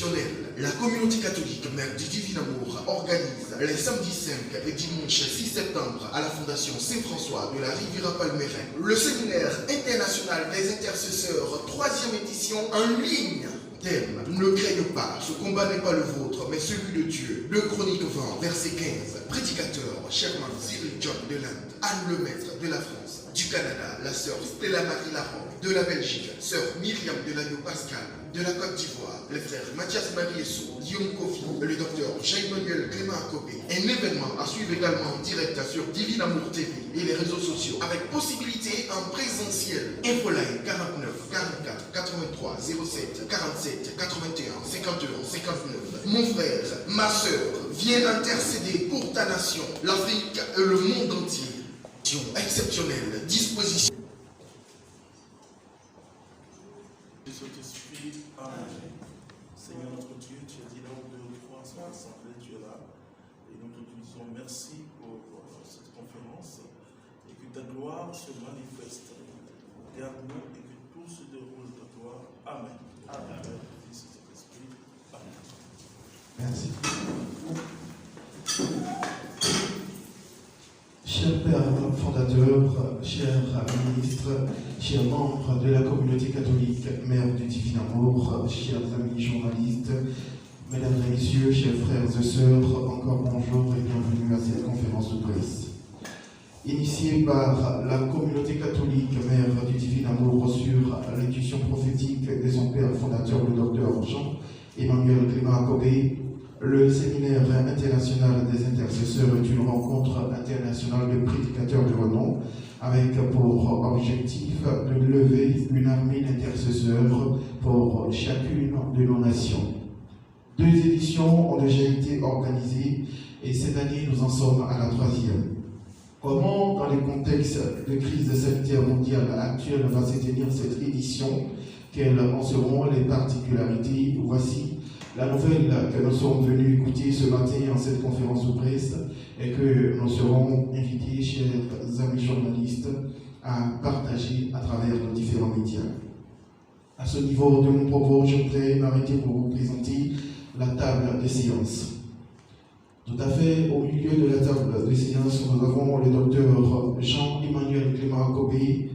exceptionnelle. La communauté catholique Mère du Divin Amour organise les samedis 5 et dimanche 6 septembre à la Fondation Saint-François de la Riviera Palmeraine le séminaire international des intercesseurs 3e édition en ligne. Thème, ne craignez pas, ce combat n'est pas le vôtre, mais celui de Dieu. 2 Chroniques 20, verset 15. Prédicateur, Sherman Cyril John de l'Inde, Anne Lemaître de la France, du Canada, la sœur Stella Marie Larocque, de la Belgique, sœur Myriam de l'Agneau Pascal, de la Côte d'Ivoire, les frères Mathias Mariesso, Guillaume Kofi, le docteur Jean-Emmanuel Clément Akobé. Un événement à suivre également en direct sur Divin Amour TV et les réseaux sociaux, avec possibilité en présentiel. Infoline 49 44 83 07 47 81 51 59. Mon frère, ma soeur, viens intercéder pour ta nation, l'Afrique et le monde entier. Exceptionnelle disposition. Saint-Esprit, Amen. Seigneur notre Dieu, tu as dit là où 2 ou 3 sont assemblés, tu es là. Et nous te disons merci pour cette conférence et que ta gloire se manifeste. Garde-nous et que tout se déroule de toi. Amen. Amen. Saint-Esprit, Amen. Merci. Cher Père fondateur, cher ministre, chers membres de la communauté catholique, Mère du Divin Amour, chers amis journalistes, mesdames et messieurs, chers frères et sœurs, encore bonjour et bienvenue à cette conférence de presse. Initiée par la communauté catholique, Mère du Divin Amour, sur l'intuition prophétique de son Père fondateur, le docteur Jean-Emmanuel Clément Akobé, le séminaire international des intercesseurs est une rencontre internationale de prédicateurs de renom avec pour objectif de lever une armée d'intercesseurs pour chacune de nos nations. 2 éditions ont déjà été organisées et cette année nous en sommes à la 3e. Comment, dans les contextes de crise sanitaire mondiale actuelle, va se tenir cette édition? Quelles en seront les particularités? Voici la nouvelle que nous sommes venus écouter ce matin en cette conférence de presse et que nous serons invités, chers amis journalistes, à partager à travers nos différents médias. À ce niveau de mon propos, je voudrais m'arrêter pour vous présenter la table de séance. Tout à fait au milieu de la table de séance, nous avons le docteur Jean-Emmanuel Clément Akobé,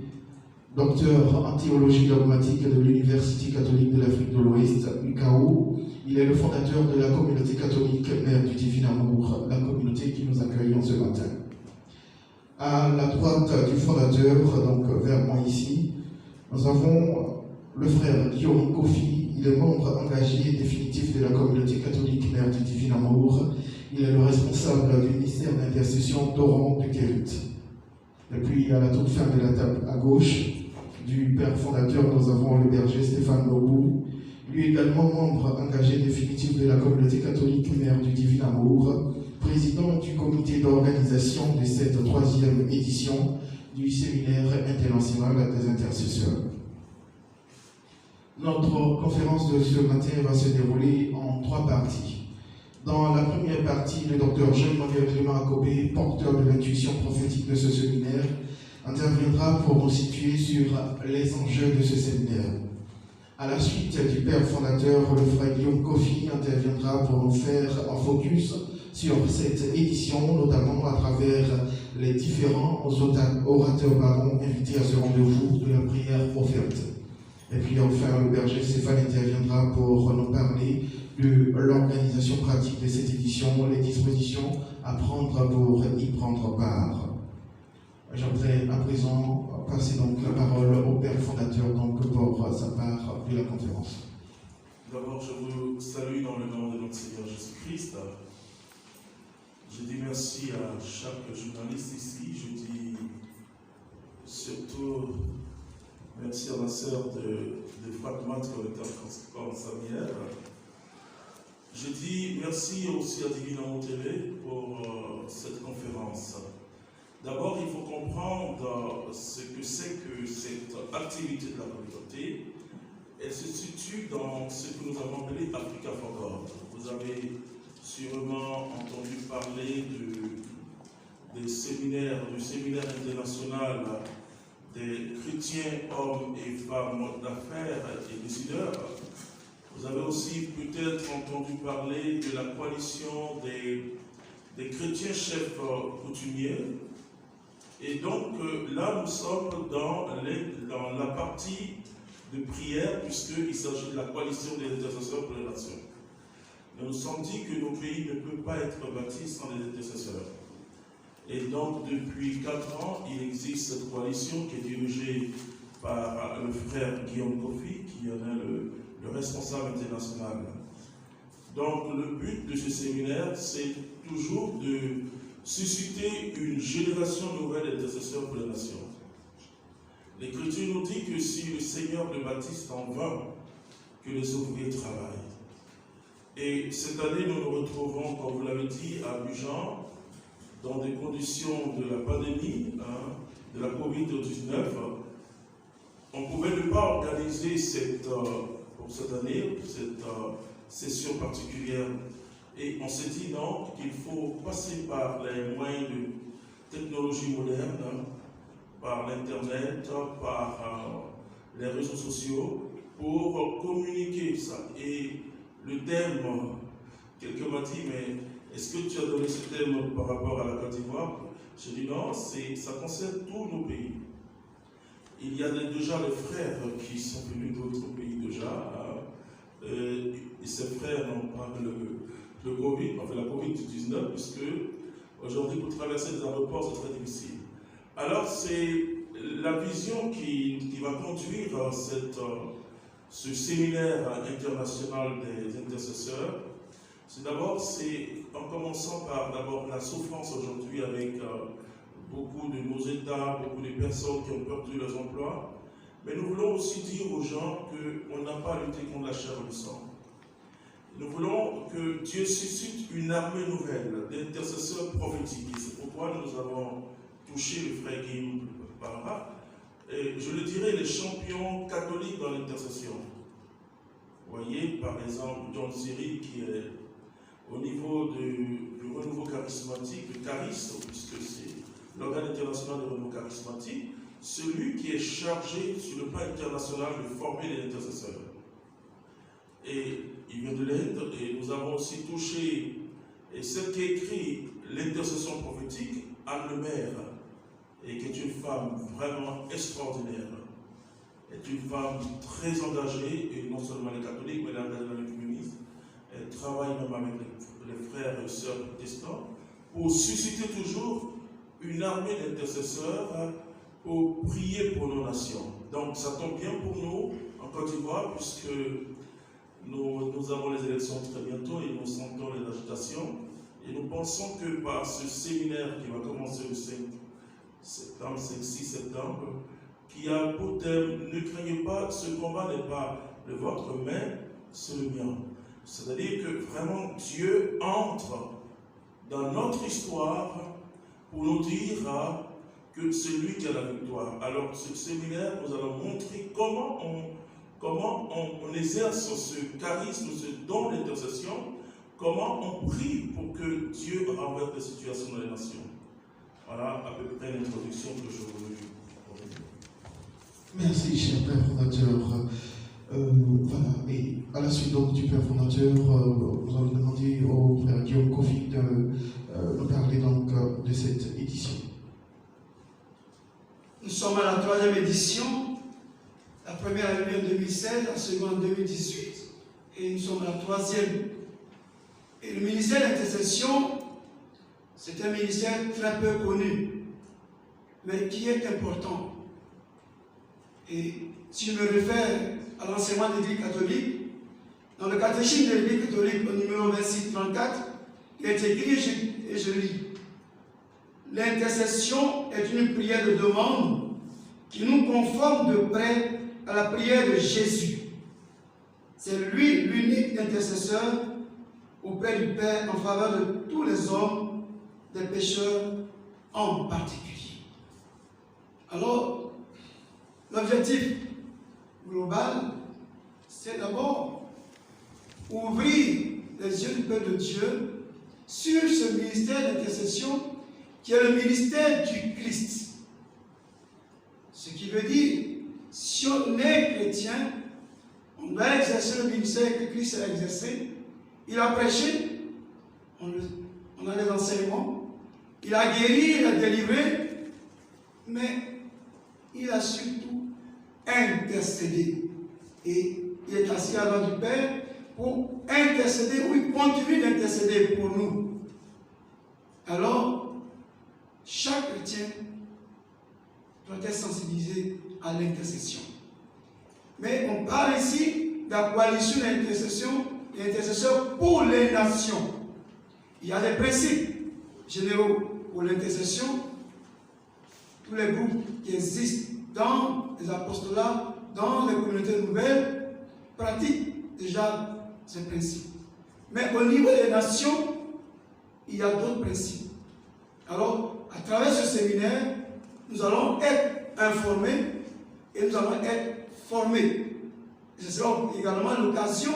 docteur en théologie dogmatique de l'Université catholique de l'Afrique de l'Ouest, UCAO. Il est le fondateur de la communauté catholique Mère du Divin Amour, la communauté qui nous accueille ce matin. À la droite du fondateur, donc vers moi ici, nous avons le frère Guillaume Kofi. Il est membre engagé définitif de la communauté catholique Mère du Divin Amour. Il est le responsable du ministère d'intercession d'Oran de Kérit. Et puis à la toute fin de la table à gauche du père fondateur, nous avons le berger Stéphane Lobou, lui également membre engagé définitif de la communauté catholique Mère du Divin Amour, président du comité d'organisation de cette 3e édition du séminaire international des intercesseurs. Notre conférence de ce matin va se dérouler en 3 parties. Dans la première partie, le docteur Jean-Emmanuel Clément Akobé, porteur de l'intuition prophétique de ce séminaire, interviendra pour nous situer sur les enjeux de ce séminaire. À la suite du père fondateur, le frère Guillaume Kofi interviendra pour nous faire un focus sur cette édition, notamment à travers les différents orateurs barons invités à ce rendez-vous de la prière offerte. Et puis enfin, le berger Stéphane interviendra pour nous parler de l'organisation pratique de cette édition, les dispositions à prendre pour y prendre part. J'aimerais à présent passer donc la parole au père fondateur donc pour sa part de la conférence. D'abord, je vous salue dans le nom de notre Seigneur Jésus-Christ. Je dis merci à chaque journaliste ici. Je dis surtout merci à la sœur de Fatma qui était en Samière. Je dis merci aussi à Divin Amour TV pour cette conférence. D'abord, il faut comprendre ce que c'est que cette activité de la communauté. Elle se situe dans ce que nous avons appelé Africa for God. Vous avez sûrement entendu parler du séminaire international des chrétiens, hommes et femmes d'affaires et décideurs. Vous avez aussi peut-être entendu parler de la coalition des chrétiens chefs coutumiers. Et donc là, nous sommes dans la partie de prière, puisqu'il s'agit de la coalition des intercesseurs pour les nations. Nous nous sommes dit que nos pays ne peuvent pas être bâtis sans les intercesseurs. Et donc, depuis 4 ans, il existe cette coalition qui est dirigée par le frère Guillaume Kofi, qui en est le responsable international. Donc, le but de ce séminaire, c'est toujours de susciter une génération nouvelle d'intercesseurs pour les nations. L'Écriture nous dit que si le Seigneur ne baptise en vain, que les ouvriers travaillent. Et cette année, nous nous retrouvons, comme vous l'avez dit, à Abidjan, dans des conditions de la pandémie, de la COVID-19. On ne pouvait pas organiser pour cette année, cette session particulière. Et on s'est dit non, qu'il faut passer par les moyens de technologie moderne, par l'Internet, par les réseaux sociaux, pour communiquer ça. Et le thème, quelqu'un m'a dit, mais est-ce que tu as donné ce thème par rapport à la Côte d'Ivoire? J'ai dit non, ça concerne tous nos pays. Il y a déjà les frères qui sont venus d'autres pays déjà. Et ces frères n'ont pas le Covid, enfin la Covid-19, puisque aujourd'hui pour traverser les aéroports c'est très difficile. Alors c'est la vision qui va conduire ce séminaire international des intercesseurs. C'est d'abord, en commençant par d'abord la souffrance aujourd'hui avec beaucoup de nos États, beaucoup de personnes qui ont perdu leurs emplois. Mais nous voulons aussi dire aux gens qu'on n'a pas à lutter contre la chair et le sang. Nous voulons que Dieu suscite une armée nouvelle d'intercesseurs prophétiques. Et c'est pourquoi nous avons touché le frère Guillaume par là. Et je le dirais, les champions catholiques dans l'intercession. Vous voyez, par exemple, John Siri qui est au niveau du renouveau charismatique, le charisme, puisque c'est l'organe international de renouveau charismatique, celui qui est chargé sur le plan international de former les intercesseurs. Et il vient de l'Inde, et nous avons aussi touché celle qui écrit l'intercession prophétique, Anne Lemaire, et qui est une femme vraiment extraordinaire. Est une femme très engagée, et non seulement les catholiques, mais elle est engagée dans le communisme. Elle travaille même avec les frères et sœurs protestants pour susciter toujours une armée d'intercesseurs pour prier pour nos nations. Donc ça tombe bien pour nous en Côte d'Ivoire, puisque nous avons les élections très bientôt et nous sentons les agitations. Et nous pensons que par ce séminaire qui va commencer le 5 septembre, 5-6 septembre, qui a pour thème, ne craignez pas, ce combat n'est pas le vôtre, mais c'est le mien. C'est-à-dire que vraiment Dieu entre dans notre histoire pour nous dire que c'est lui qui a la victoire. Alors ce séminaire, nous allons montrer comment on exerce ce charisme, ce don d'intercession, comment on prie pour que Dieu renverse les situations dans les nations. Voilà à peu près l'introduction que je voulais. Merci, cher Père fondateur. Voilà, et à la suite donc du Père fondateur, nous allons demander au Frère Guillaume Kofi de nous parler donc de cette édition. Nous sommes à la 3e édition. La première a eu lieu en 2016, la seconde en 2018, et nous sommes à la 3e. Et le ministère d'intercession, c'est un ministère très peu connu, mais qui est important. Et si je me réfère à l'enseignement de l'Église catholique, dans le catéchisme de l'Église catholique au numéro 26-34, il est écrit, et je lis, l'intercession est une prière de demande qui nous conforme de près à la prière de Jésus. C'est lui l'unique intercesseur auprès du Père en faveur de tous les hommes, des pécheurs en particulier. Alors, l'objectif global, c'est d'abord ouvrir les yeux du peuple de Dieu sur ce ministère d'intercession qui est le ministère du Christ. Ce qui veut dire, si on est chrétien, on doit exercer exercé le ministère que Christ a exercé. Il a prêché, on a les enseignements, il a guéri, il a délivré, mais il a surtout intercédé. Et il est assis à l'avant du Père pour intercéder, ou il continue d'intercéder pour nous. Alors, chaque chrétien doit être sensibilisé à l'intercession. Mais on parle ici de la coalition d'intercession, l'intercession pour les nations. Il y a des principes généraux pour l'intercession. Tous les groupes qui existent dans les apostolats, dans les communautés nouvelles, pratiquent déjà ces principes. Mais au niveau des nations, il y a d'autres principes. Alors, à travers ce séminaire, nous allons être informés et nous allons être formés. Et ce sera également l'occasion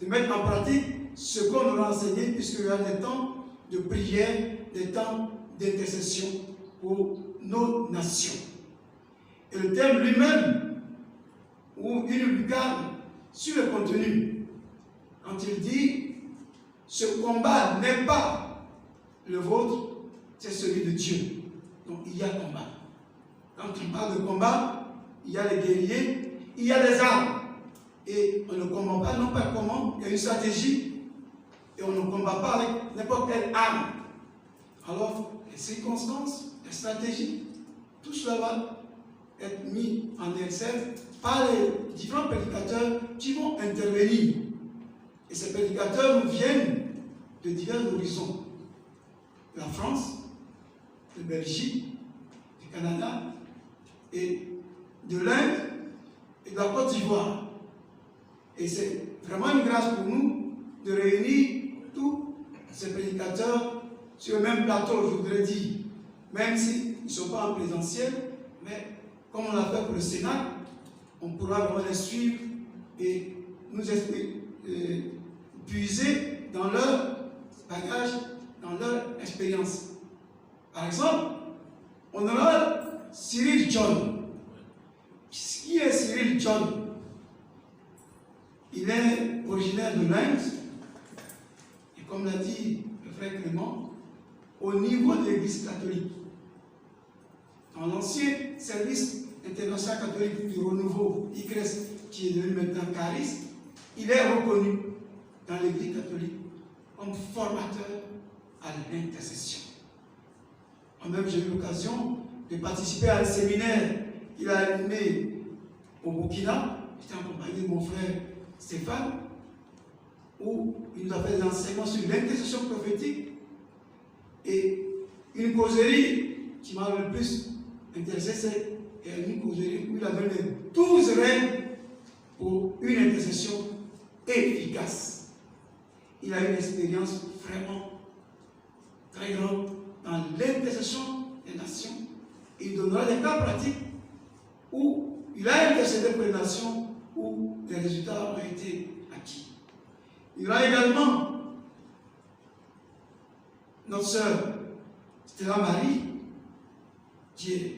de mettre en pratique ce qu'on nous a enseigné, puisqu'il y a des temps de prière, des temps d'intercession pour nos nations. Et le thème lui-même, où il nous garde sur le contenu, quand il dit « Ce combat n'est pas le vôtre, c'est celui de Dieu ». Donc il y a combat. Quand on parle de combat, il y a les guerriers, il y a les armes. Et on ne combat pas, non pas comment, il y a une stratégie. Et on ne combat pas avec n'importe quelle arme. Alors, les circonstances, les stratégies, tout cela va être mis en exergue par les différents prédicateurs qui vont intervenir. Et ces prédicateurs nous viennent de divers horizons. De la France, de Belgique, du Canada, et de l'Inde, et de la Côte d'Ivoire. Et c'est vraiment une grâce pour nous de réunir tous ces prédicateurs sur le même plateau, je voudrais dire, même s'ils ne sont pas en présentiel, mais comme on l'a fait pour le Sénat, on pourra vraiment les suivre et nous puiser dans leur bagage, dans leur expérience. Par exemple, on aura Cyril John. Qui est Cyril John? Il est originaire de l'Inde, et comme l'a dit le frère Clément, au niveau de l'Église catholique, dans l'ancien service international catholique du renouveau, ICRES, qui est devenu maintenant Caris, il est reconnu dans l'Église catholique comme formateur à l'intercession. Moi-même, j'ai eu l'occasion de participer à un séminaire qu'il a animé au Burkina. J'étais accompagné de mon frère Stéphane, où il nous a fait des enseignements sur l'intercession prophétique et une causerie qui m'a le plus intéressé, c'est une causerie où il a donné 12 règles pour une intercession efficace. Il a une expérience vraiment très grande dans l'intercession des nations. Il donnera des cas pratiques où il a intercédé pour les nations où les résultats ont été acquis. Il y aura également notre sœur Stella Marie, qui est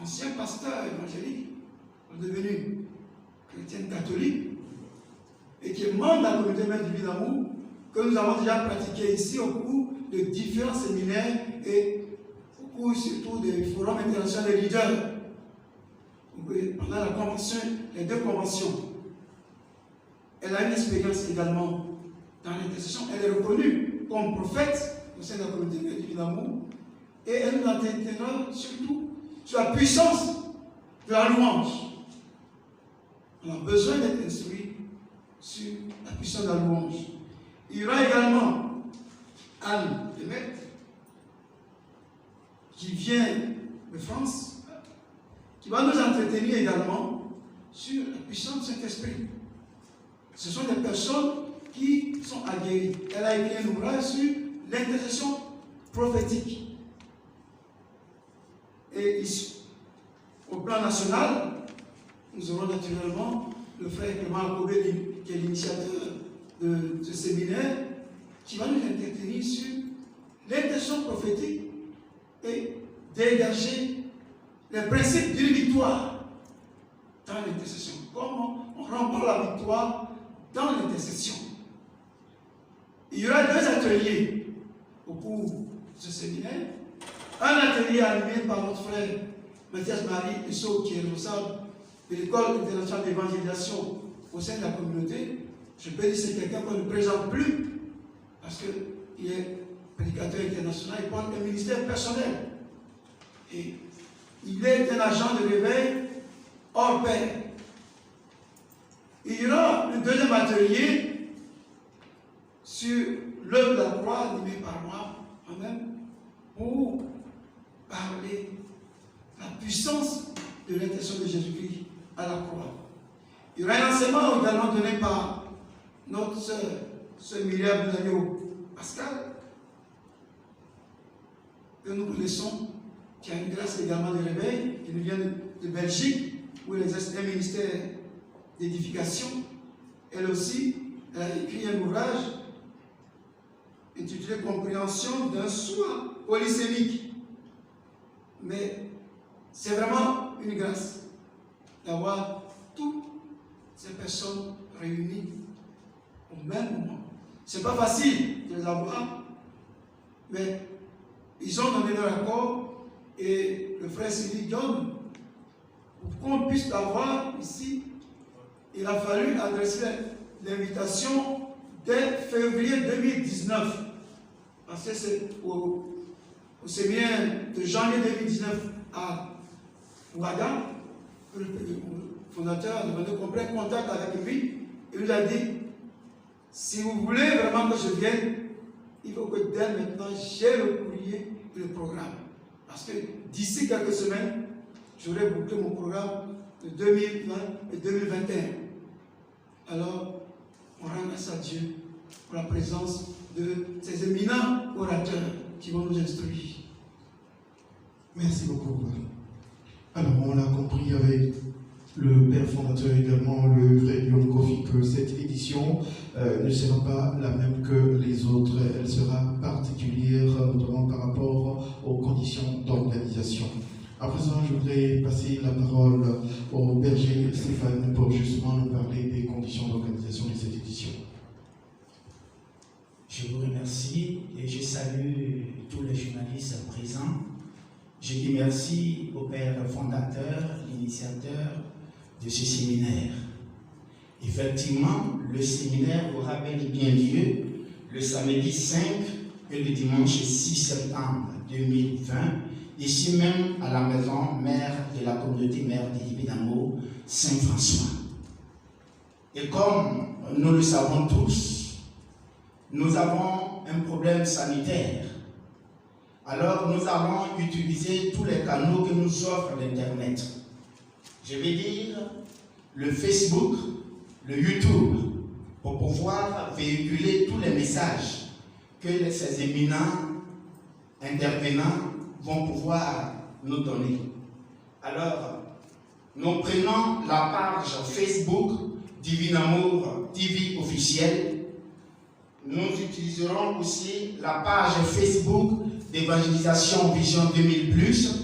ancien pasteur évangélique, devenue chrétienne catholique, et qui est membre de la communauté Mère du Vie d'Amour, que nous avons déjà pratiqué ici au cours de différents séminaires et au cours surtout des forums internationaux des leaders. Pendant la convention, les deux conventions, elle a une expérience également dans l'intercession. Elle est reconnue comme prophète au sein de la communauté Mère du Vie d'Amour, et elle nous interpellera surtout sur la puissance de la louange. On a besoin d'être instruit sur la puissance de la louange. Il y aura également Anne Demet, qui vient de France, qui va nous entretenir également sur la puissance de Saint-Esprit. Ce sont des personnes qui sont aguerries. Elle a écrit un ouvrage sur l'intercession prophétique. Et ici, au plan national, nous aurons naturellement le frère Clément Akobé, qui est l'initiateur de ce séminaire, qui va nous entretenir sur l'intercession prophétique et dégager les principes d'une victoire dans l'intercession. Comment on remporte la victoire dans l'intercession. Il y aura 2 ateliers au cours de ce séminaire. Un atelier animé par notre frère Mathias Marie Esso, qui est responsable de l'école internationale d'évangélisation au sein de la communauté. Je peux dire que c'est quelqu'un qu'on ne présente plus parce qu'il est prédicateur international, il porte un ministère personnel. Et il est un agent de réveil hors pair. Il y aura un 2e atelier sur l'œuvre de la croix animé par moi, moi-même, pour parler de la puissance de l'intercession de Jésus-Christ à la croix. Il y aura un enseignement également donné par notre sœur Myriam Benagno Pascal, que nous connaissons, qui a une grâce également de réveil, qui nous vient de Belgique, où elle exerce un ministère d'édification. Elle aussi, elle a écrit un ouvrage intitulé Compréhension d'un soi polysémique. Mais c'est vraiment une grâce d'avoir toutes ces personnes réunies au même moment. Ce n'est pas facile de les avoir, mais ils ont donné leur accord et le frère Sylvie donne pour qu'on puisse l'avoir ici. Il a fallu adresser l'invitation dès février 2019, parce que c'est au séminaire de janvier 2019 à Ouaga, le fondateur a demandé qu'on prenne contact avec lui et lui a dit: si vous voulez vraiment que je vienne, il faut que dès maintenant j'ai le courrier et le programme. Parce que d'ici quelques semaines, j'aurai bouclé mon programme de 2020 et 2021. Alors, on rend grâce à Dieu pour la présence de ces éminents orateurs qui vont nous instruire. Merci beaucoup. Alors, on l'a compris avec le père fondateur également, le frère Guillaume Kofi, que cette édition ne sera pas la même que les autres. Elle sera particulière, notamment par rapport aux conditions d'organisation. À présent, je voudrais passer la parole au berger Stéphane pour justement nous parler des conditions d'organisation de cette édition. Je vous remercie et je salue tous les journalistes présents. Je dis merci au père fondateur, l'initiateur de ce séminaire. Effectivement, le séminaire aura bel et bien lieu le samedi 5 et le dimanche 6 septembre 2020, ici même à la maison mère de la communauté mère d'Édibé d'Amo, Saint-François. Et comme nous le savons tous, nous avons un problème sanitaire. Alors nous allons utiliser tous les canaux que nous offre l'Internet. Je vais dire le Facebook, le YouTube, pour pouvoir véhiculer tous les messages que ces éminents intervenants vont pouvoir nous donner. Alors, nous prenons la page Facebook Divin Amour TV officielle. Nous utiliserons aussi la page Facebook d'évangélisation Vision 2000+.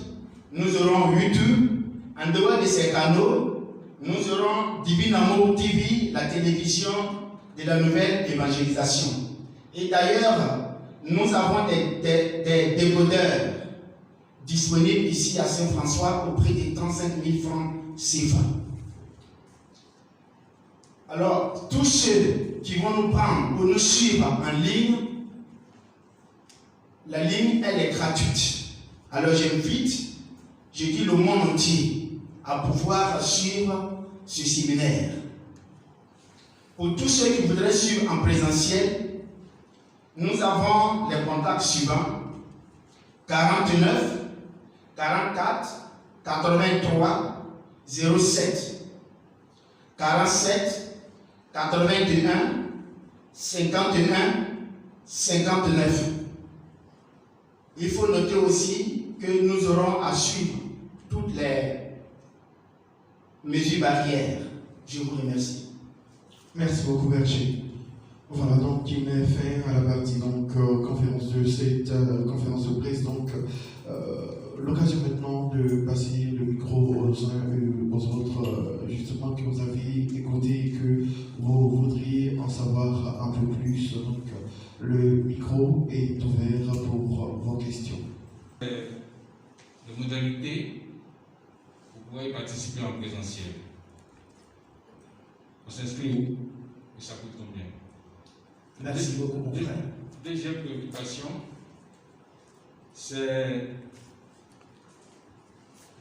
Nous aurons YouTube. En dehors de ces canaux, nous aurons Divin Amour TV, la télévision de la nouvelle évangélisation. Et d'ailleurs, nous avons des décodeurs disponibles ici à Saint-François au prix de 35 000 francs CFA. Alors, tous ceux qui vont nous prendre ou nous suivre en ligne, la ligne, elle est gratuite. Alors, j'invite, je dis le monde entier, à pouvoir suivre ce séminaire. Pour tous ceux qui voudraient suivre en présentiel, nous avons les contacts suivants: 49 44 83 07 47 81 51 59. Il faut noter aussi que nous aurons à suivre toutes les mesures barrières. Je vous remercie. Merci beaucoup, berger. Voilà, donc il met fin à la partie conférence de cette conférence de presse l'occasion maintenant de passer le micro aux uns et aux autres, justement que vous avez écouté et que vous voudriez en savoir un peu plus. Donc, le micro est ouvert pour vos questions. De modalités, vous pourrez participer en présentiel. On s'inscrit où et ça coûte combien? Merci beaucoup, mon frère. Deuxième préoccupation, c'est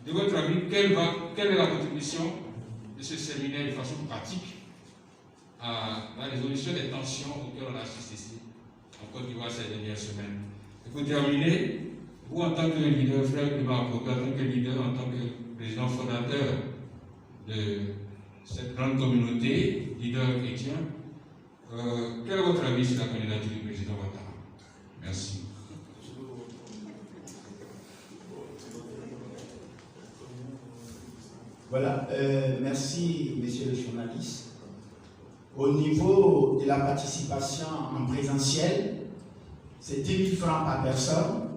de votre avis, quelle est la contribution de ce séminaire de façon pratique à la résolution des tensions auxquelles on a assisté en Côte d'Ivoire ces dernières semaines. Et pour terminer, vous en tant que leader, frère de Marco, en tant que leader, en tant que président fondateur de cette grande communauté, leader chrétien, quel est votre avis sur la candidature du président Ouattara? Merci. Voilà, merci, monsieur le journaliste. Au niveau de la participation en présentiel, c'est 10 000 francs par personne.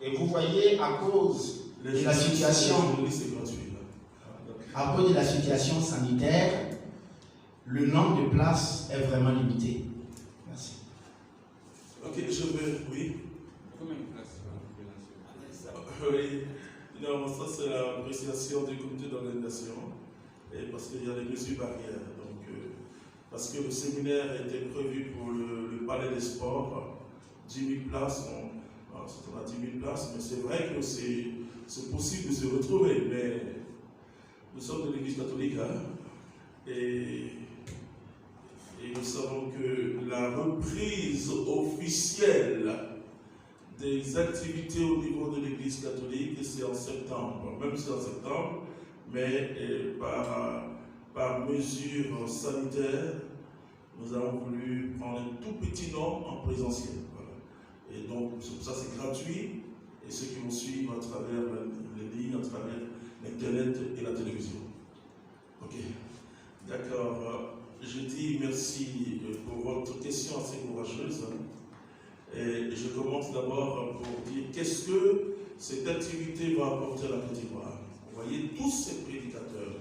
Et vous voyez, à cause de la situation, sanitaire, le nombre de places est vraiment limité. Merci. Ok, je vais, oui. Combien de places? Oui, non, ça c'est l'appréciation du comité d'organisation, et parce qu'il y a des mesures barrières. Donc, parce que le séminaire était prévu pour le palais des sports, 10 000 places, on a 10 000 places, mais c'est vrai que c'est possible de se retrouver, mais nous sommes de l'Église catholique, hein, et nous savons que la reprise officielle des activités au niveau de l'Église catholique, c'est en septembre, même si c'est en septembre, mais par mesure sanitaire, nous avons voulu prendre un tout petit nombre en présentiel. Voilà. Et donc, c'est pour ça c'est gratuit, et ceux qui vont suivre à travers les lignes, à travers l'Internet et la télévision. Ok, d'accord. Je dis merci pour votre question assez courageuse. Et je commence d'abord pour dire qu'est-ce que cette activité va apporter à la Côte d'Ivoire. Vous voyez, tous ces prédicateurs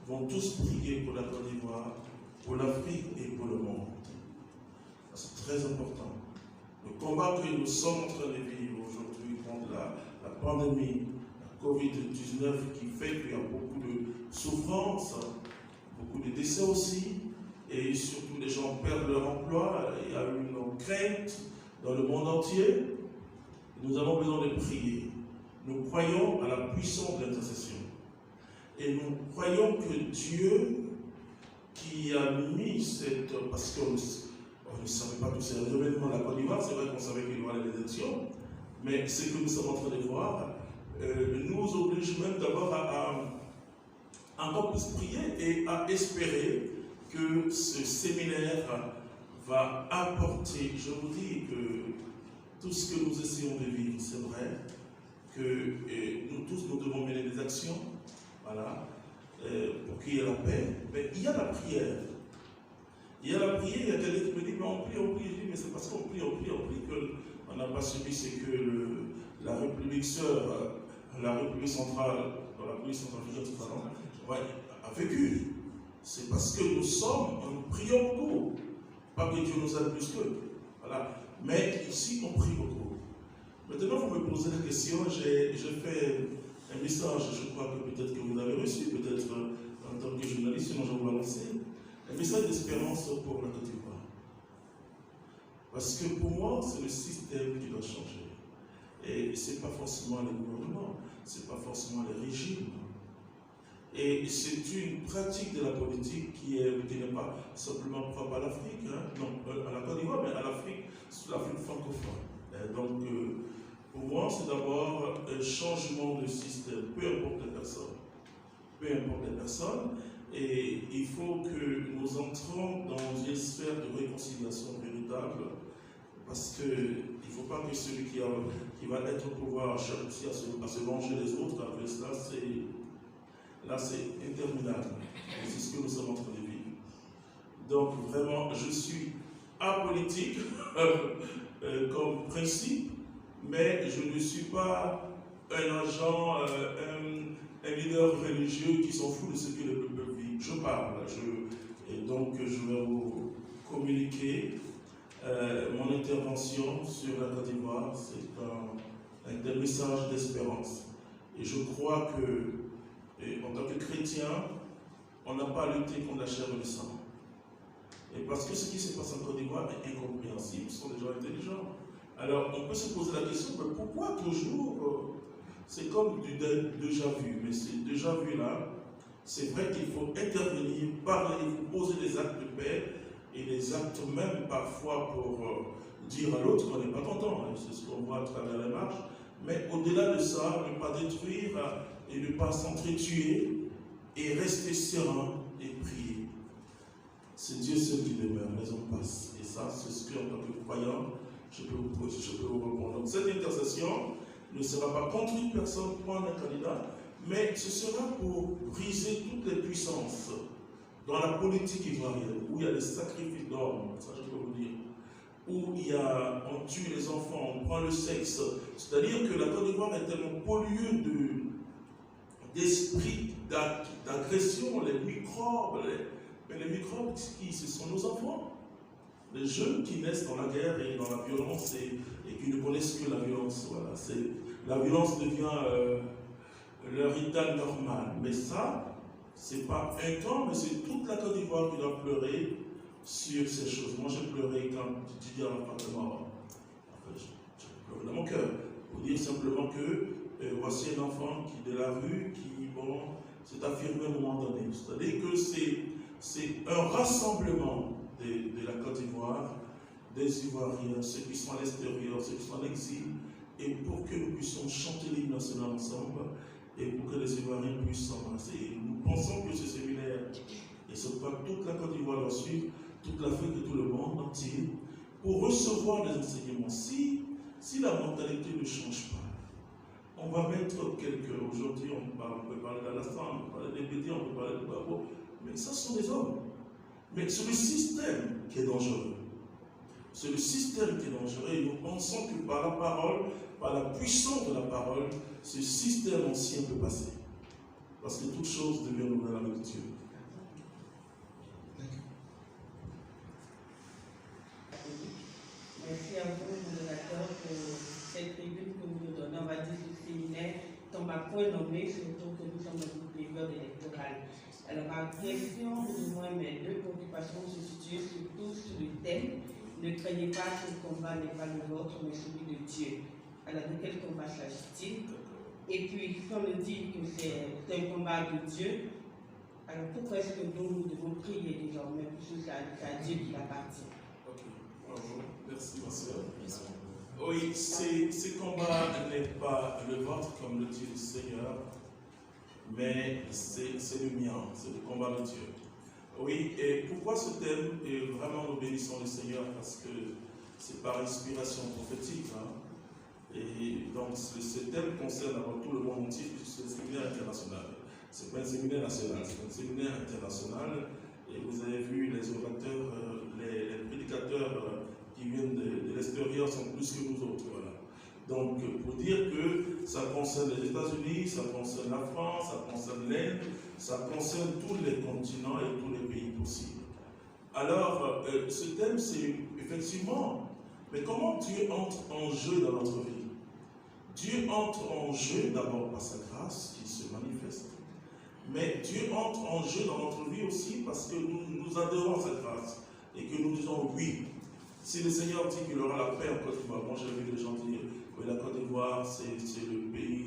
vont tous prier pour la Côte d'Ivoire, pour l'Afrique et pour le monde. C'est très important. Le combat que nous sommes en train de vivre aujourd'hui contre la pandémie, la Covid-19, qui fait qu'il y a beaucoup de souffrances, beaucoup de décès aussi, et surtout les gens perdent leur emploi, il y a une crainte dans le monde entier. Nous avons besoin de prier. Nous croyons à la puissance de l'intercession. Et nous croyons que Dieu, qui a mis cette... Parce qu'on ne savait pas tous ces événements de la Côte d'Ivoire, c'est vrai qu'on savait qu'il y aurait des élections, mais ce que nous sommes en train de voir nous oblige même d'abord à encore plus prier et à espérer que ce séminaire va apporter, je vous dis que tout ce que nous essayons de vivre, c'est vrai, que nous tous nous devons mener des actions, voilà, pour qu'il y ait la paix, mais il y a la prière. Il y a la prière, il y a quelqu'un qui me dit, mais on prie, je dis, mais c'est parce qu'on prie, qu'on n'a pas subi ce que la République sœur, la République centrale, la République centrale, a vécu. C'est parce que nous prions beaucoup. Pas que Dieu nous aide plus qu'eux. Voilà. Mais ici, on prie beaucoup. Maintenant, vous me posez la question, j'ai fait un message, je crois que peut-être que vous l'avez reçu, peut-être en tant que journaliste, sinon je vous l'annoncer. Un message d'espérance pour la Côte d'Ivoire. Parce que pour moi, c'est le système qui doit changer. Et ce n'est pas forcément le gouvernement, ce n'est pas forcément les régimes. Et c'est une pratique de la politique qui n'est pas simplement propre à l'Afrique, hein, non, à la Côte d'Ivoire, mais à l'Afrique francophone. Donc, pour moi, c'est d'abord un changement de système, peu importe les personnes. Peu importe les personnes, et il faut que nous entrons dans une sphère de réconciliation véritable, parce qu'il ne faut pas que celui qui va être au pouvoir cherche à se venger des autres. Après cela, c'est interminable. C'est ce que nous sommes en train de vivre. Donc, vraiment, je suis apolitique comme principe, mais je ne suis pas un agent, un leader religieux qui s'en fout de ce que le peuple vit. Je parle, et donc je vais vous communiquer mon intervention sur la Côte d'Ivoire. C'est un message d'espérance. Et je crois que, en tant que chrétien, on n'a pas à lutter contre la chair et le sang. Et parce que ce qui se passe en Côte d'Ivoire est incompréhensible, ce sont des gens intelligents. Alors, on peut se poser la question, mais pourquoi toujours c'est comme du déjà vu, mais c'est déjà vu là. C'est vrai qu'il faut intervenir, parler, il faut poser des actes de paix et des actes même parfois pour dire à l'autre qu'on n'est pas content. C'est ce qu'on voit à travers les marches. Mais au-delà de ça, ne pas détruire et ne pas s'entretuer et rester serein et prier. C'est Dieu seul qui demeure, les hommes passent. Et ça, c'est ce que, en tant que croyant, je peux vous répondre. Donc cette intercession ne sera pas contre une personne, point d'un candidat, mais ce sera pour briser toutes les puissances dans la politique ivoirienne, où il y a des sacrifices d'hommes, ça je peux vous dire, où on tue les enfants, on prend le sexe. C'est-à-dire que la Côte d'Ivoire est tellement polluée d'esprit d'agression, les microbes, les microbes, ce sont nos enfants. Les jeunes qui naissent dans la guerre et dans la violence et qui ne connaissent que la violence. Voilà. La violence devient leur état normal. Mais ça, c'est pas un camp, mais c'est toute la Côte d'Ivoire qui doit pleurer sur ces choses. Moi, j'ai pleuré quand j'étudiais à l'appartement. Enfin, j'ai pleuré dans mon cœur. Pour dire simplement que voici un enfant qui, de la rue, qui, s'est affirmé à un moment donné. C'est-à-dire que c'est un rassemblement de la Côte d'Ivoire, des Ivoiriens, ceux qui sont à l'extérieur, ceux qui sont en exil, et pour que nous puissions chanter l'hymne national ensemble, et pour que les Ivoiriens puissent s'embrasser. Nous pensons que ce séminaire, et ce pas toute la Côte d'Ivoire doit suivre, toute l'Afrique et tout le monde entier, pour recevoir des enseignements. Si la mentalité ne change pas, on va mettre aujourd'hui on peut parler d'Alassane, on peut parler des Bédis, on peut parler de Babo, mais ça sont des hommes. Mais c'est le système qui est dangereux. C'est le système qui est dangereux et nous pensons que par la parole, par la puissance de la parole, ce système ancien peut passer. Parce que toute chose devient nouvelle avec Dieu. Merci à vous, modérateur, pour cette tribune que vous nous donnez. On va dire que ce séminaire tombe à point nommé, surtout que nous sommes dans une période électorale. Alors, ma question, ou moins mes deux préoccupations se situent surtout sur le thème « Ne craignez pas que le combat n'est pas le vôtre, mais celui de Dieu ». Alors, de quel combat s'agit-il? Et puis, si on me dit que c'est un combat de Dieu, alors pourquoi est-ce que nous devons prier désormais, puisque c'est à Dieu qui appartient? Ok, bravo. Merci, ma soeur. Oui, ce combat n'est pas le vôtre, comme le dit le Seigneur, mais c'est le mien, c'est le combat de Dieu. Oui, et pourquoi ce thème? Et vraiment, nous bénissons le Seigneur parce que c'est par inspiration prophétique. Et donc, ce thème concerne avant tout le monde entier, puisque c'est un séminaire international. Ce n'est pas un séminaire national, c'est un séminaire international. Et vous avez vu, les orateurs, les prédicateurs qui viennent de l'extérieur sont plus que nous autres. Voilà. Donc, pour dire que ça concerne les États-Unis, ça concerne la France, ça concerne l'Inde, ça concerne tous les continents et tous les pays possibles. Alors, ce thème, c'est effectivement, mais comment Dieu entre en jeu dans notre vie? Dieu entre en jeu d'abord par sa grâce qui se manifeste, mais Dieu entre en jeu dans notre vie aussi parce que nous adorons cette grâce et que nous disons oui. Si le Seigneur dit qu'il aura la paix en Côte d'Ivoire, moi j'ai vu les gens dire que la Côte d'Ivoire c'est le pays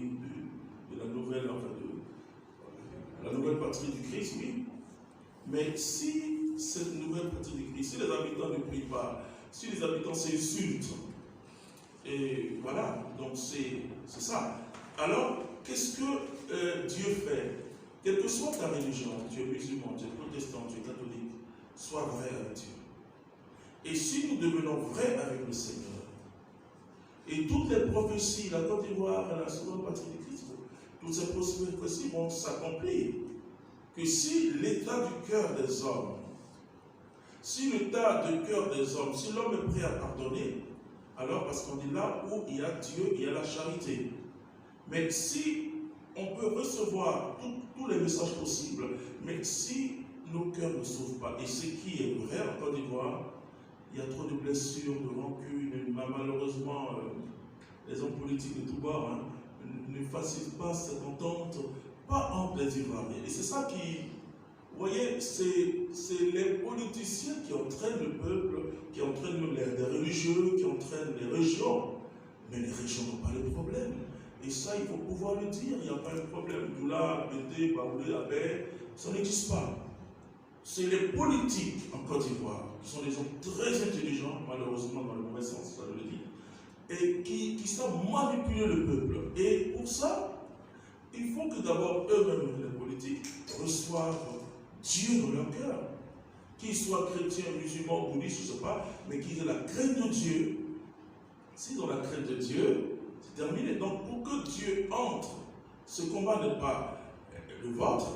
de la nouvelle, la nouvelle patrie du Christ, oui. Mais si cette nouvelle patrie du Christ, si les habitants ne prient pas, si les habitants s'insultent, et voilà, donc c'est ça. Alors, qu'est-ce que Dieu fait? Quelle que soit ta religion, tu es musulman, tu es protestant, tu es catholique, sois vrai avec Dieu. Et si nous devenons vrais avec le Seigneur, et toutes les prophéties, la Côte d'Ivoire, la seconde patrie du Christ, toutes ces prophéties vont s'accomplir, que si l'état du cœur des hommes, si l'état du cœur des hommes, si l'homme est prêt à pardonner, alors parce qu'on dit là où il y a Dieu, il y a la charité. Mais si on peut recevoir tous les messages possibles, mais si nos cœurs ne s'ouvrent pas, et ce qui est vrai en Côte d'Ivoire, il y a trop de blessures, de rancune, malheureusement, les hommes politiques de tous bords ne facilitent pas cette entente, pas entre les Ivoiriens. Et c'est ça qui, vous voyez, c'est les politiciens qui entraînent le peuple, qui entraînent les religieux, qui entraînent les régions. Mais les régions n'ont pas de problème. Et ça, il faut pouvoir le dire, il n'y a pas de problème. Doula, Bété, Baoulé, Abé, ça n'existe pas. C'est les politiques en Côte d'Ivoire, qui sont des gens très intelligents, malheureusement dans le mauvais sens, ça je le dis, et qui savent manipuler le peuple. Et pour ça, il faut que d'abord eux-mêmes, les politiques, reçoivent Dieu dans leur cœur. Qu'ils soient chrétiens, musulmans, bouddhistes, je ne sais pas, mais qu'ils aient la crainte de Dieu. Si dans la crainte de Dieu, c'est terminé. Donc pour que Dieu entre, ce combat n'est pas le vôtre.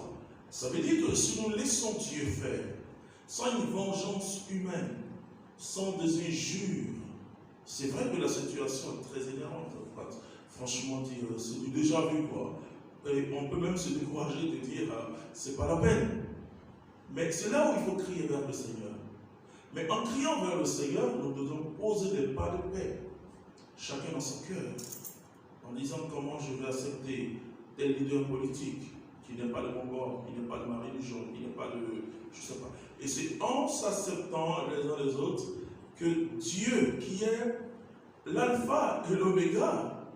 Ça veut dire que si nous laissons Dieu faire, sans une vengeance humaine, sans des injures, c'est vrai que la situation est très énervante. Franchement dire, c'est du déjà vu quoi. Et on peut même se décourager de dire, c'est pas la peine. Mais c'est là où il faut crier vers le Seigneur. Mais en criant vers le Seigneur, nous devons poser des pas de paix, chacun dans son cœur, en disant comment je vais accepter tel leader politique qui n'est pas de mon bord, qui n'est pas de ma religion, qui n'est pas de... je ne sais pas. Et c'est en s'acceptant les uns les autres que Dieu, qui est l'alpha et l'oméga,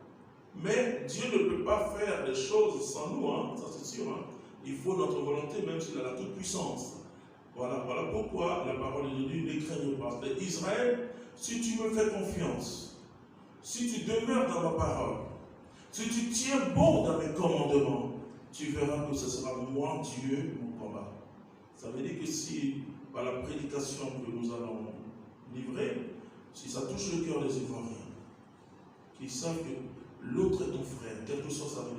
mais Dieu ne peut pas faire des choses sans nous, ça c'est sûr. Il faut notre volonté, même s'il a la toute-puissance. Voilà pourquoi la parole de Dieu ne craigne pas. Mais Israël, si tu me fais confiance, si tu demeures dans ma parole, si tu tiens bon dans mes commandements, tu verras que ce sera moi, Dieu, mon combat. Ça veut dire que si, par la prédication que nous allons livrer, si ça touche le cœur des Ivoiriens, qu'ils savent que l'autre est ton frère, quelle que soit sa religion,